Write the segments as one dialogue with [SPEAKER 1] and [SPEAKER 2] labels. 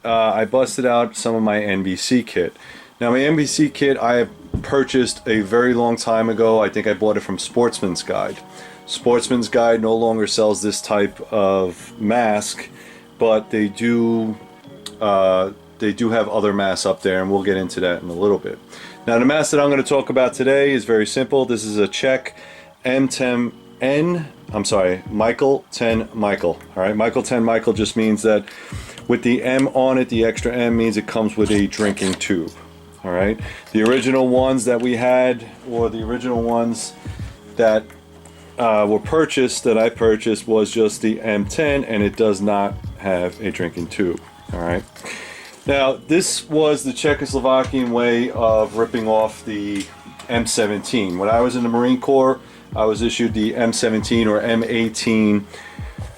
[SPEAKER 1] I busted out some of my NBC kit. Now my NBC kit I have purchased a very long time ago. I think I bought it from Sportsman's Guide. Sportsman's Guide no longer sells this type of mask, but they do have other masks up there, and we'll get into that in a little bit. Now the mask that I'm going to talk about today is very simple. This is a Czech M10M. I'm sorry, Michael 10 Michael. All right, Michael 10 Michael just means that with the M on it, the extra M means it comes with a drinking tube. All right, the original ones that we had, or the original ones that were purchased, that I purchased, was just the M10, and it does not have a drinking tube. All right. Now this was the Czechoslovakian way of ripping off the M17. When I was in the Marine Corps, I was issued the M17 or M18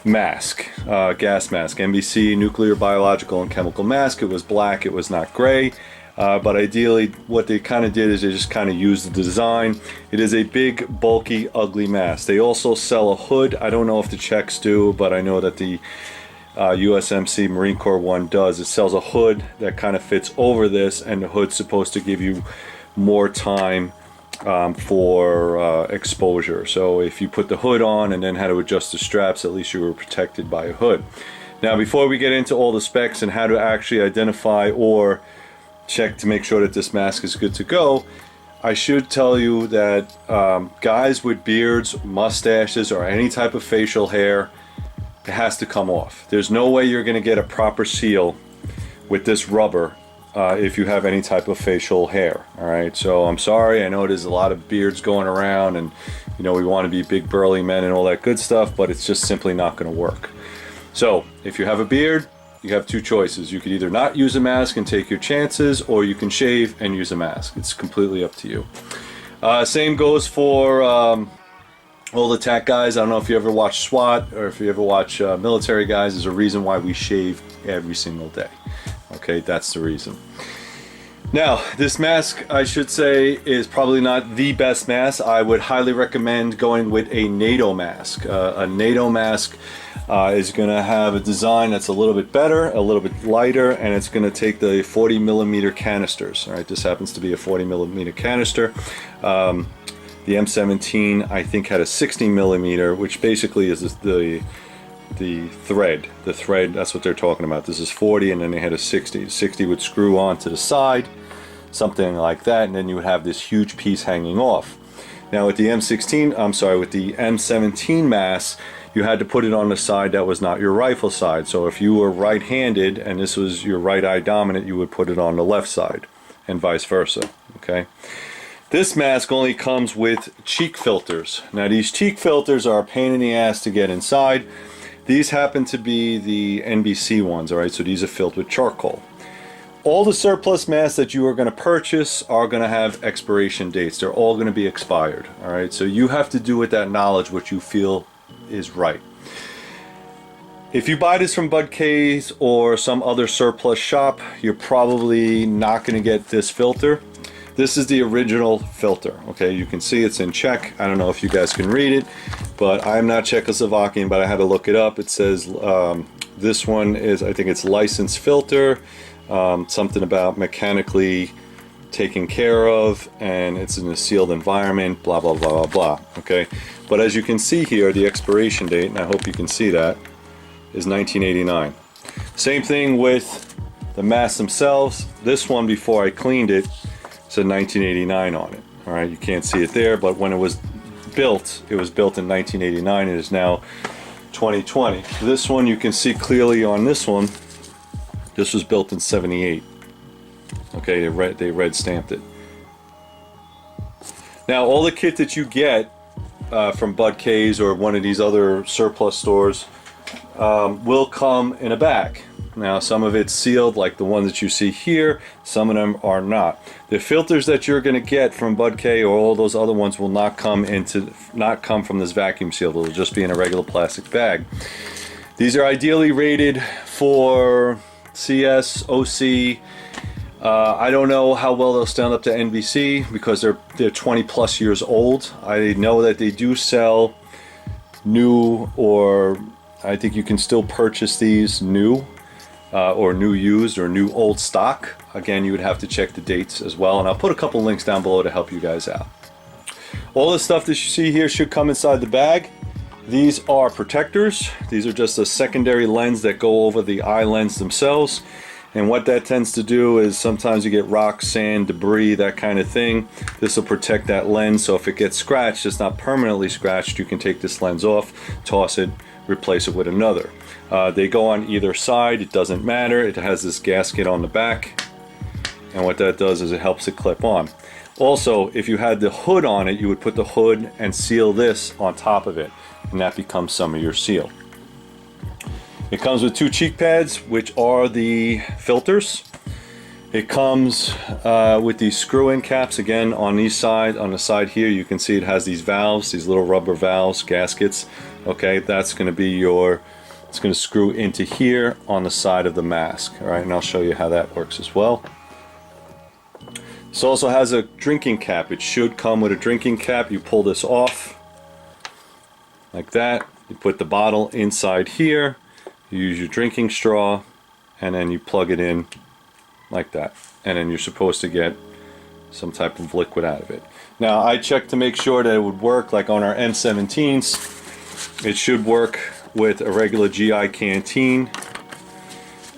[SPEAKER 1] mask, gas mask, NBC, nuclear, biological, and chemical mask. It was black, it was not gray, but ideally what they kind of did is they just kind of used the design. It is a big, bulky, ugly mask. They also sell a hood. I don't know if the Czechs do, but I know that the USMC Marine Corps one does. It sells a hood that kind of fits over this, and the hood's supposed to give you more time for exposure. So if you put the hood on and then had to adjust the straps, at least you were protected by a hood. Now before we get into all the specs and how to actually identify or check to make sure that this mask is good to go, I should tell you that guys with beards, mustaches, or any type of facial hair, it has to come off. There's no way you're going to get a proper seal with this rubber if you have any type of facial hair. All right, so I'm sorry, I know there's a lot of beards going around, and you know we want to be big burly men and all that good stuff, but it's just simply not going to work. So if you have a beard, you have two choices. You could either not use a mask and take your chances, or you can shave and use a mask. It's completely up to you. Same goes for all the TAC guys. I don't know if you ever watch SWAT or if you ever watch military guys. There's a reason why we shave every single day. Okay, that's the reason. Now, this mask, I should say, is probably not the best mask. I would highly recommend going with a NATO mask. A NATO mask is going to have a design that's a little bit better, a little bit lighter, and it's going to take the 40 millimeter canisters. All right, this happens to be a 40 millimeter canister. The M17, I think, had a 60 millimeter, which basically is the thread. The thread, that's what they're talking about. This is 40, and then they had a 60. 60 would screw on to the side, something like that, and then you would have this huge piece hanging off. Now with the with the M17 mask, you had to put it on the side that was not your rifle side. So if you were right-handed and this was your right eye dominant, you would put it on the left side, and vice versa. Okay. This mask only comes with cheek filters. Now these cheek filters are a pain in the ass to get inside. These happen to be the NBC ones, all right? So these are filled with charcoal. All the surplus masks that you are going to purchase are going to have expiration dates. They're all going to be expired, all right? So you have to do with that knowledge what you feel is right. If you buy this from Bud K's or some other surplus shop, you're probably not going to get this filter. This is the original filter. Okay, you can see it's in Czech. I don't know if you guys can read it, but I'm not Czechoslovakian, but I had to look it up. It says this one is, I think it's licensed filter, something about mechanically taken care of, and it's in a sealed environment, blah, blah, blah, blah, blah. Okay, but as you can see here, the expiration date, and I hope you can see that, is 1989. Same thing with the masks themselves. This one, before I cleaned it, said 1989 on it. All right, you can't see it there, but when it was built in 1989. It is now 2020. This one you can see clearly on this one. This was built in 78. Okay, they red stamped it. Now all the kit that you get from Bud K's or one of these other surplus stores will come in a bag. Now some of it's sealed, like the one that you see here. Some of them are not. The filters that you're going to get from Bud K or all those other ones will not come from this vacuum seal. It'll just be in a regular plastic bag. These are ideally rated for CS, OC. I don't know how well they'll stand up to NBC because they're 20 plus years old. I know that they do sell new, or I think you can still purchase these new. or new used or new old stock. Again, you would have to check the dates as well, and I'll put a couple links down below to help you guys out. All the stuff that you see here should come inside the bag. These are protectors. These are just a secondary lens that go over the eye lens themselves. And what that tends to do is sometimes you get rocks, sand, debris, that kind of thing. This will protect that lens, so if it gets scratched, it's not permanently scratched. You can take this lens off, toss it, replace it with another. They go on either side, it doesn't matter. It has this gasket on the back, and what that does is it helps it clip on. Also, if you had the hood on it, you would put the hood and seal this on top of it, and that becomes some of your seal. It comes with 2 cheek pads, which are the filters. It comes with these screw-in caps. Again, on the side here, you can see it has these valves, these little rubber valves, gaskets. Okay, that's going to be your, it's going to screw into here on the side of the mask. All right, and I'll show you how that works as well. This also has a drinking cap. It should come with a drinking cap. You pull this off like that. You put the bottle inside here. You use your drinking straw, and then you plug it in like that, and then you're supposed to get some type of liquid out of it. Now, I checked to make sure that it would work. Like on our M17s, it should work with a regular GI canteen,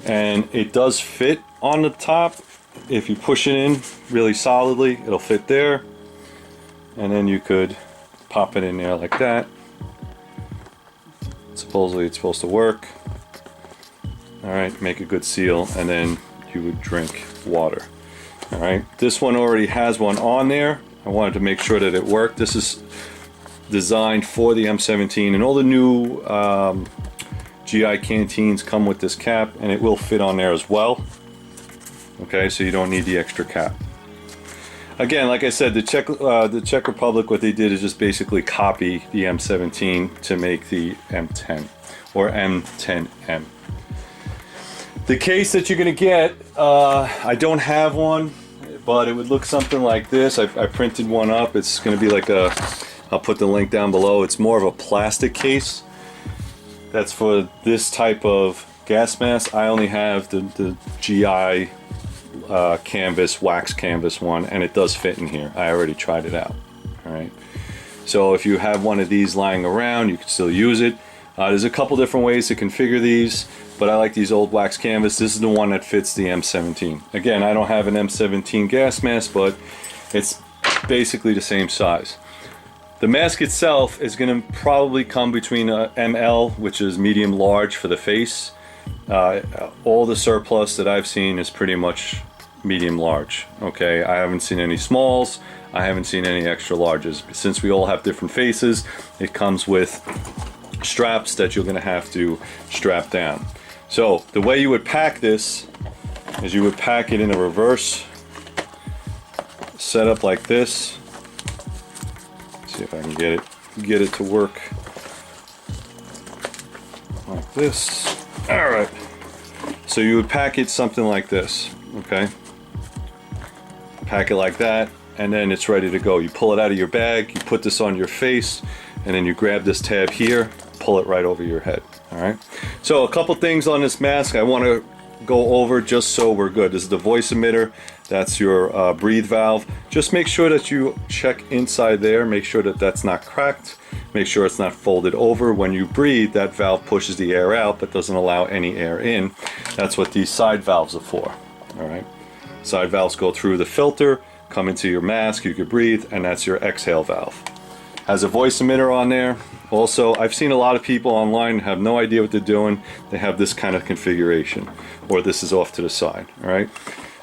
[SPEAKER 1] and it does fit on the top. If you push it in really solidly, it'll fit there, and then you could pop it in there like that. Supposedly it's supposed to work. Alright, make a good seal, and then you would drink water. Alright, this one already has one on there. I wanted to make sure that it worked. This is designed for the M17, and all the new GI canteens come with this cap, and it will fit on there as well. Okay, so you don't need the extra cap. Again, like I said, the Czech Republic, what they did is just basically copy the M17 to make the M10 or M10M. The case that you're going to get, I don't have one, but it would look something like this. I printed one up. It's going to be like a, I'll put the link down below. It's more of a plastic case. That's for this type of gas mask. I only have the GI canvas, wax canvas one, and it does fit in here. I already tried it out. All right. So if you have one of these lying around, you can still use it. There's a couple different ways to configure these, but I like these old wax canvas. This is the one that fits the M17. Again, I don't have an M17 gas mask, but it's basically the same size. The mask itself is going to probably come between a ML, which is medium large for the face. All the surplus that I've seen is pretty much medium large. Okay, I haven't seen any smalls. I haven't seen any extra larges. Since we all have different faces, it comes with straps that you're going to have to strap down. So the way you would pack this is you would pack it in a reverse setup like this. Let's see if I can get it to work like this. All right. So you would pack it something like this. Okay. Pack it like that, and then it's ready to go. You pull it out of your bag. You put this on your face, and then you grab this tab here. Pull it right over your head. All right. So a couple things on this mask I want to go over just so we're good. This is the voice emitter. That's your breathe valve. Just make sure that you check inside there. Make sure that that's not cracked. Make sure it's not folded over. When you breathe, that valve pushes the air out but doesn't allow any air in. That's what these side valves are for. All right. Side valves go through the filter, come into your mask. You can breathe, and that's your exhale valve. Has a voice emitter on there. Also, I've seen a lot of people online have no idea what they're doing. They have this kind of configuration, or this is off to the side. All right.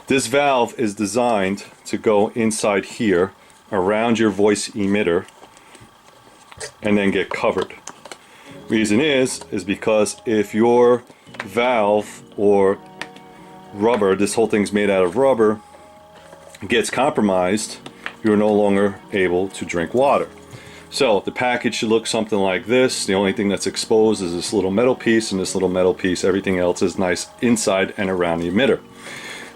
[SPEAKER 1] This valve is designed to go inside here around your voice emitter and then get covered. Reason is because if your valve or rubber, this whole thing's made out of rubber, gets compromised, you're no longer able to drink water. So the package should look something like this. The only thing that's exposed is this little metal piece, and this little metal piece, everything else is nice inside and around the emitter.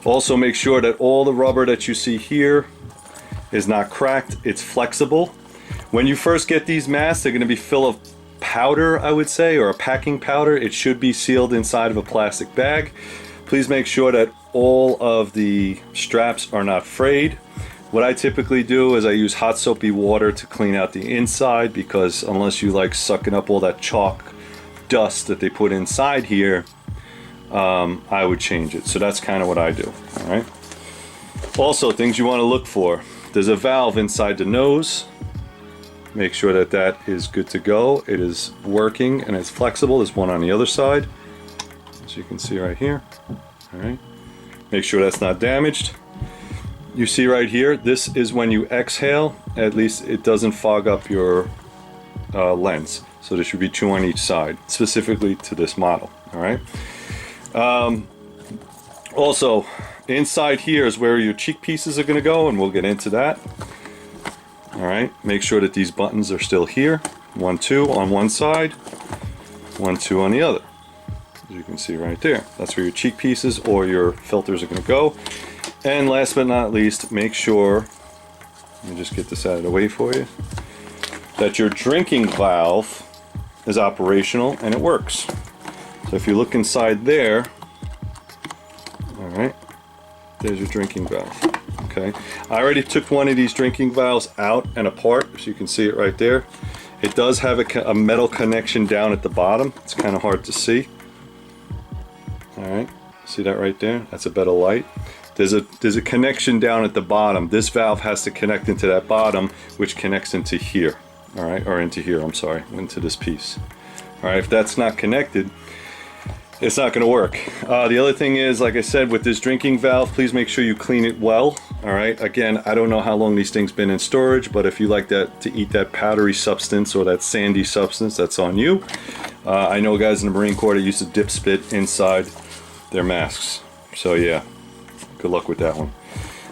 [SPEAKER 1] Also make sure that all the rubber that you see here is not cracked, it's flexible. When you first get these masks, they're going to be full of powder, I would say, or a packing powder. It should be sealed inside of a plastic bag. Please make sure that all of the straps are not frayed. What I typically do is I use hot soapy water to clean out the inside, because unless you like sucking up all that chalk dust that they put inside here, I would change it. So that's kind of what I do. All right. Also, things you want to look for. There's a valve inside the nose. Make sure that that is good to go. It is working and it's flexible. There's one on the other side, as you can see right here. All right. Make sure that's not damaged. You see right here, this is when you exhale, at least it doesn't fog up your lens. So there should be 2 on each side, specifically to this model. All right. Also, inside here is where your cheek pieces are going to go, and we'll get into that. All right. Make sure that these buttons are still here. 1, 2 on one side, 1, 2 on the other. As you can see right there, that's where your cheek pieces or your filters are going to go. And last but not least, make sure, let me just get this out of the way for you, that your drinking valve is operational and it works. So if you look inside there, all right, there's your drinking valve. Okay, I already took one of these drinking valves out and apart, so you can see it right there. It does have a metal connection down at the bottom. It's kind of hard to see. All right, see that right there? That's a better light. There's a connection down at the bottom. This valve has to connect into that bottom, which connects into here. All right, or into here, I'm sorry, into this piece. All right, if that's not connected, it's not going to work. The other thing is, like I said, with this drinking valve, please make sure you clean it well. All right, again, I don't know how long these things been in storage, but if you like that to eat that powdery substance or that sandy substance, that's on you. I know guys in the Marine Corps that used to dip spit inside their masks. So yeah, good luck with that one.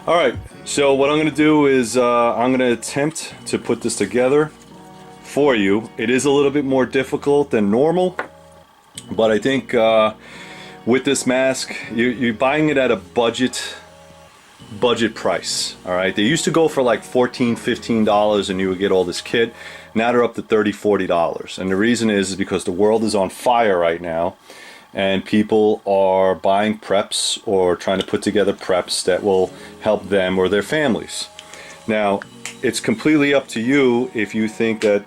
[SPEAKER 1] All right, so what I'm going to do is I'm going to attempt to put this together for you. It is a little bit more difficult than normal, but I think with this mask, you're buying it at a budget price. All right, they used to go for like $14-15 and you would get all this kit. Now they're up to $30-40, and the reason is because the world is on fire right now, and people are buying preps or trying to put together preps that will help them or their families. Now, it's completely up to you if you think that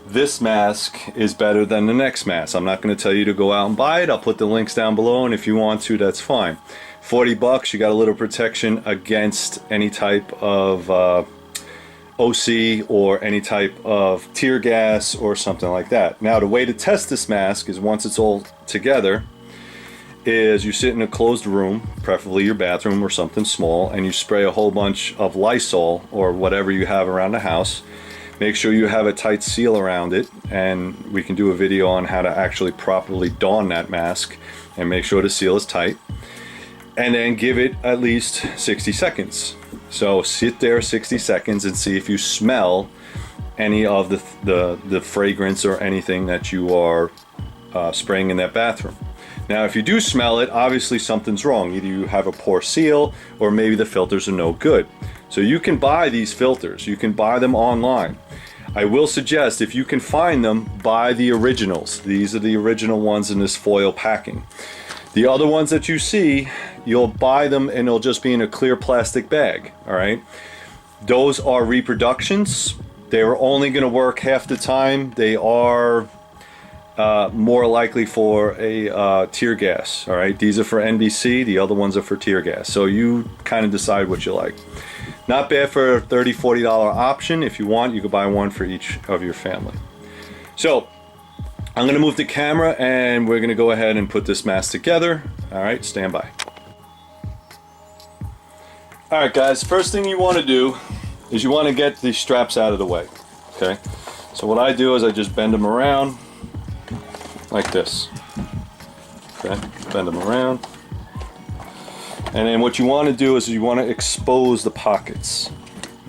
[SPEAKER 1] this mask is better than the next mask. I'm not going to tell you to go out and buy it. I'll put the links down below, and if you want to, that's fine. $40, you got a little protection against any type of OC or any type of tear gas or something like that. Now, the way to test this mask is, once it's all together, is you sit in a closed room, preferably your bathroom or something small, and you spray a whole bunch of Lysol or whatever you have around the house. Make sure you have a tight seal around it, and we can do a video on how to actually properly don that mask and make sure the seal is tight. And then give it at least 60 seconds. So sit there 60 seconds and see if you smell any of the fragrance or anything that you are spraying in that bathroom. Now, if you do smell it, obviously something's wrong. Either you have a poor seal or maybe the filters are no good. So you can buy these filters. You can buy them online. I will suggest, if you can find them, buy the originals. These are the original ones in this foil packing. The other ones that you see, you'll buy them and they'll just be in a clear plastic bag. All right, those are reproductions. They are only going to work half the time. They are more likely for a tear gas. All right, these are for NBC, the other ones are for tear gas. So you kind of decide what you like. Not bad for a $30-40 option. If you want, you could buy one for each of your family. So I'm going to move the camera and we're going to go ahead and put this mask together. All right, stand by. All right, guys, first thing you want to do is you want to get these straps out of the way. Okay, so what I do is I just bend them around like this. Okay, bend them around. And then what you want to do is you want to expose the pockets.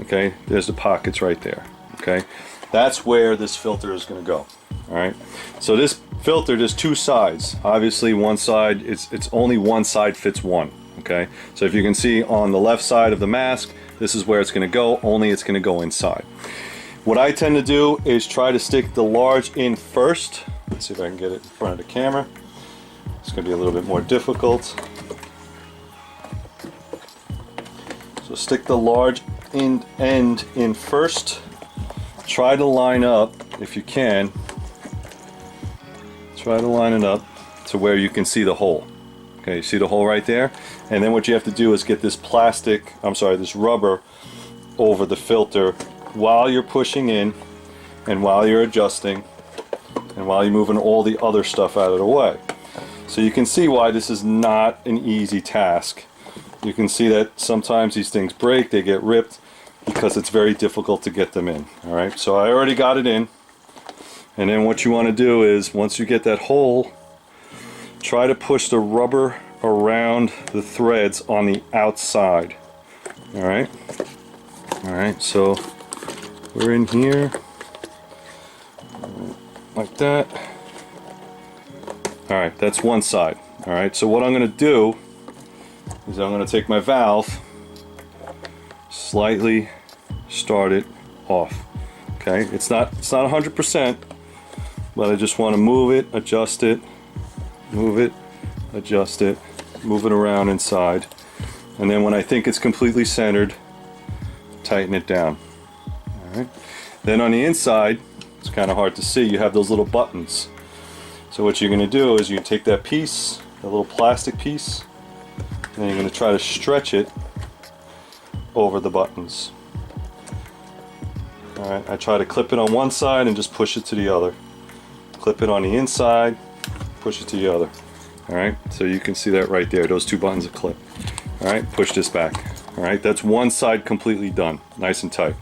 [SPEAKER 1] Okay, there's the pockets right there. Okay, that's where this filter is going to go. All right, so this filter, there's two sides. Obviously, one side, it's only one side fits one. Okay, so if you can see on the left side of the mask, this is where it's going to go, only it's going to go inside. What I tend to do is try to stick the large in first. Let's see if I can get it in front of the camera. It's going to be a little bit more difficult. So stick the large end in first. Try to line up, if you can, try to line it up to where you can see the hole. Okay, you see the hole right there? And then what you have to do is get this this rubber over the filter while you're pushing in and while you're adjusting and while you're moving all the other stuff out of the way. So you can see why this is not an easy task. You can see that sometimes these things break, they get ripped, because it's very difficult to get them in. Alright, so I already got it in. And then what you want to do is, once you get that hole, try to push the rubber around the threads on the outside. Alright? Alright, so we're in here. Like that. Alright, that's one side. Alright, so what I'm going to do is I'm going to take my valve, slightly start it off. Okay, it's not 100%, but I just want to move it, adjust it, move it, adjust it, move it around inside, and then when I think it's completely centered, tighten it down. Alright. Then on the inside, it's kind of hard to see, you have those little buttons. So what you're going to do is you take that piece, that little plastic piece, and you're going to try to stretch it over the buttons. Alright, I try to clip it on one side and just push it to the other. Clip it on the inside, push it to the other. Alright, so you can see that right there, those two buttons are clipped. Alright, push this back. Alright, that's one side completely done, nice and tight.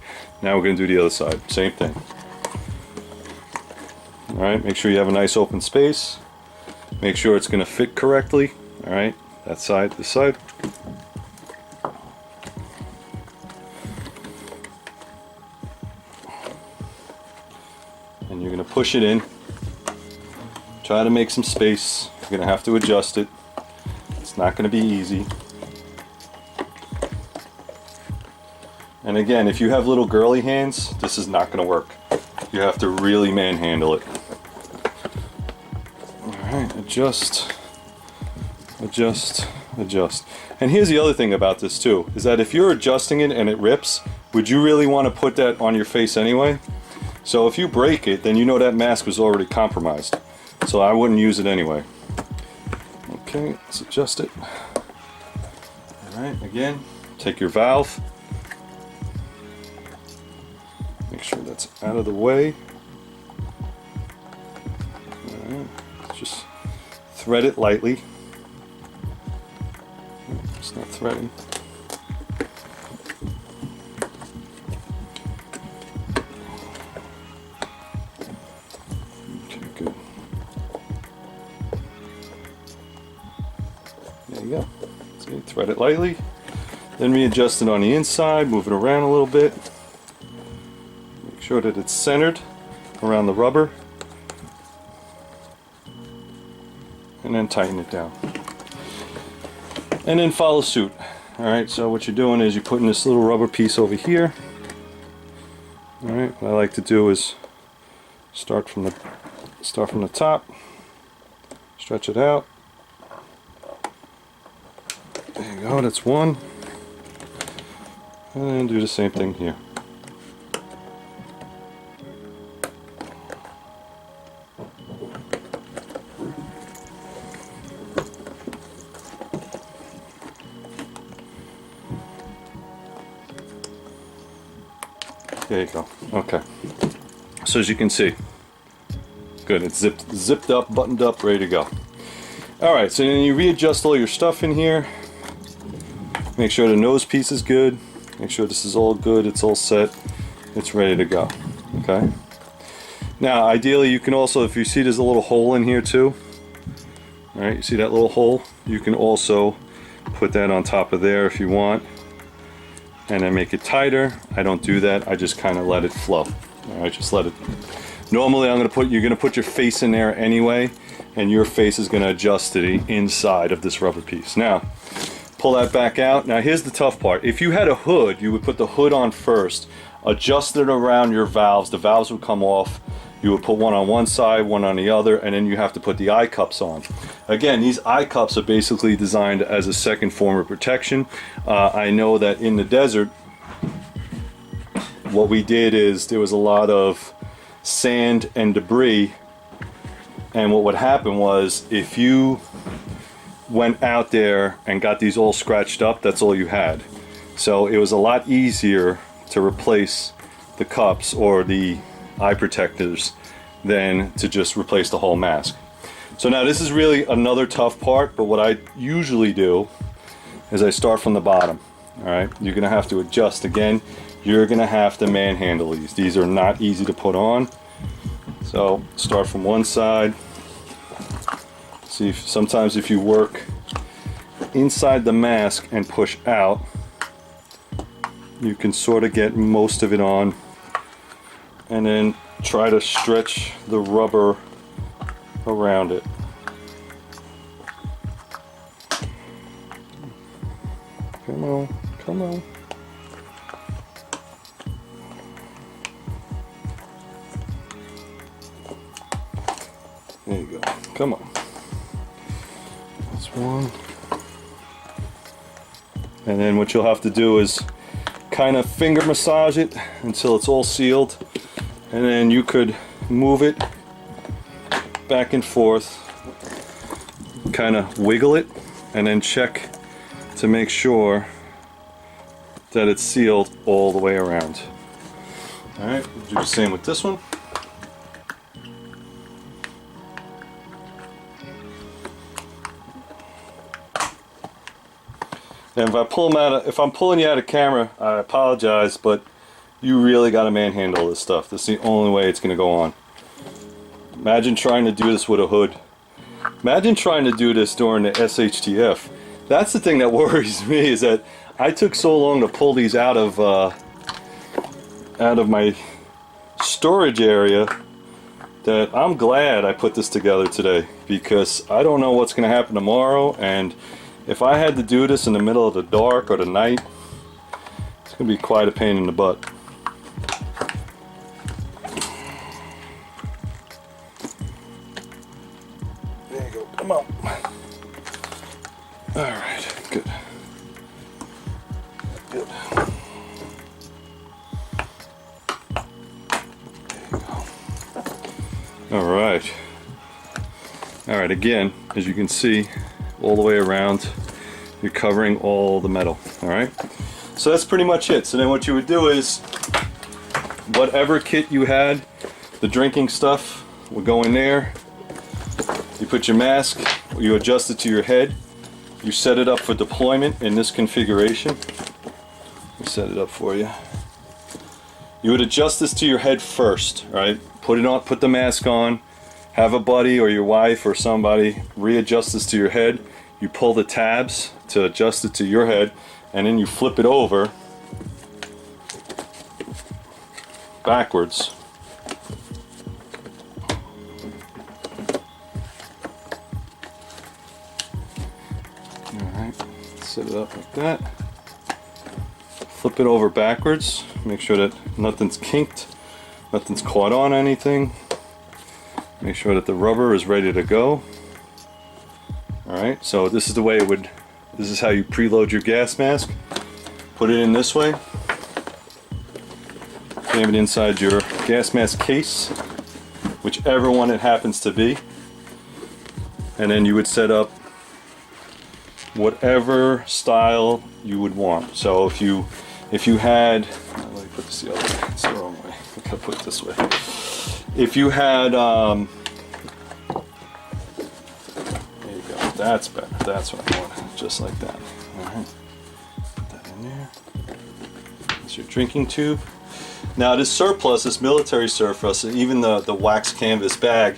[SPEAKER 1] Now we're going to do the other side, same thing. Alright, make sure you have a nice open space. Make sure it's going to fit correctly. Alright, that side, this side. And you're going to push it in. Try to make some space. You're going to have to adjust it. It's not going to be easy. And again, if you have little girly hands, this is not going to work. You have to really manhandle it. Alright, adjust, adjust, adjust. And here's the other thing about this too, is that if you're adjusting it and it rips, would you really want to put that on your face anyway? So if you break it, then you know that mask was already compromised. So I wouldn't use it anyway. Okay, let's adjust it. Alright, again, take your valve. Make sure that's out of the way. Alright, just thread it lightly. It's not threading. Okay, good. There you go. See, thread it lightly. Then readjust it on the inside, move it around a little bit. Make sure that it's centered around the rubber. And then tighten it down. And then follow suit. Alright, so what you're doing is you're putting this little rubber piece over here. Alright, what I like to do is start from the top, stretch it out. There you go, that's one. And do the same thing here. There you go. Okay. So as you can see, good. It's zipped up, buttoned up, ready to go. All right. So then you readjust all your stuff in here. Make sure the nose piece is good. Make sure this is all good. It's all set. It's ready to go. Okay. Now, ideally, you can also, if you see there's a little hole in here too. All right. You see that little hole? You can also put that on top of there if you want. And then make it tighter. I don't do that. I just kind of let it flow. All right, just let it. Normally, you're gonna put your face in there anyway, and your face is gonna adjust to the inside of this rubber piece. Now, pull that back out. Now, here's the tough part. If you had a hood, you would put the hood on first, adjust it around your valves. The valves would come off, You would put one on one side, one on the other, and then you have to put the eye cups on. Again, these eye cups are basically designed as a second form of protection. I know that in the desert, what we did is there was a lot of sand and debris, and what would happen was if you went out there and got these all scratched up, that's all you had. So it was a lot easier to replace the cups or the eye protectors than to just replace the whole mask. So now this is really another tough part, but what I usually do is I start from the bottom. All right, you're gonna have to adjust again. You're gonna have to manhandle these. These are not easy to put on. So start from one side. See, sometimes if you work inside the mask and push out, you can sort of get most of it on, and then try to stretch the rubber around it. Come on, come on. There you go. Come on. That's one. And then what you'll have to do is kind of finger massage it until it's all sealed, and then you could move it back and forth, kind of wiggle it, and then check to make sure that it's sealed all the way around. Alright, we'll do the same with this one. And if I pull them out, if I'm pulling you out of camera, I apologize, but you really got to manhandle this stuff. This is the only way it's going to go on. Imagine trying to do this with a hood. Imagine trying to do this during the SHTF. That's the thing that worries me, is that I took so long to pull these out of my storage area that I'm glad I put this together today, because I don't know what's going to happen tomorrow, and if I had to do this in the middle of the dark or the night, it's going to be quite a pain in the butt. There you go, come on. Alright, good. Good. There you go. Alright. Alright, again, as you can see, all the way around, you're covering all the metal. Alright, so that's pretty much it. So then what you would do is, whatever kit you had, the drinking stuff would go in there. You put your mask, you adjust it to your head, you set it up for deployment in this configuration. Let me set it up for you. You would adjust this to your head first, right? Put it on, put the mask on, have a buddy or your wife or somebody readjust this to your head. You pull the tabs to adjust it to your head, and then you flip it over backwards. Alright, set it up like that. Flip it over backwards. Make sure that nothing's kinked, nothing's caught on anything. Make sure that the rubber is ready to go. Alright, so this is the way it would, this is how you preload your gas mask. Put it in this way. Jam it inside your gas mask case, whichever one it happens to be. And then you would set up whatever style you would want. So if you had, let me put this the other way, it's the wrong way. I gotta put it this way. If you had, there you go, that's better, that's what I want, just like that. Alright, put that in there. That's your drinking tube. Now this surplus, this military surplus, even the wax canvas bag,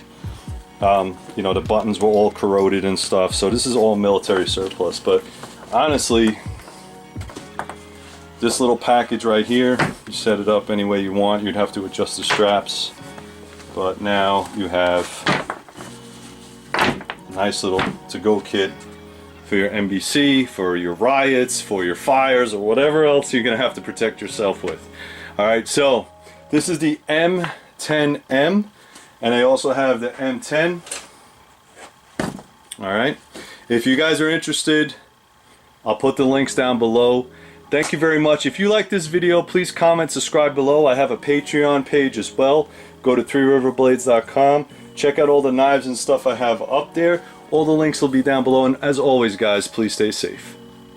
[SPEAKER 1] you know, the buttons were all corroded and stuff, so this is all military surplus. But honestly, this little package right here, you set it up any way you want. You'd have to adjust the straps, but now you have a nice little to-go kit for your MBC, for your riots, for your fires, or whatever else you're gonna have to protect yourself with. All right, so this is the M10M. And I also have the M10. Alright, if you guys are interested, I'll put the links down below. Thank you very much. If you like this video, please comment, subscribe below. I have a Patreon page as well. Go to threeriverblades.com. Check out all the knives and stuff I have up there. All the links will be down below. And as always, guys, please stay safe.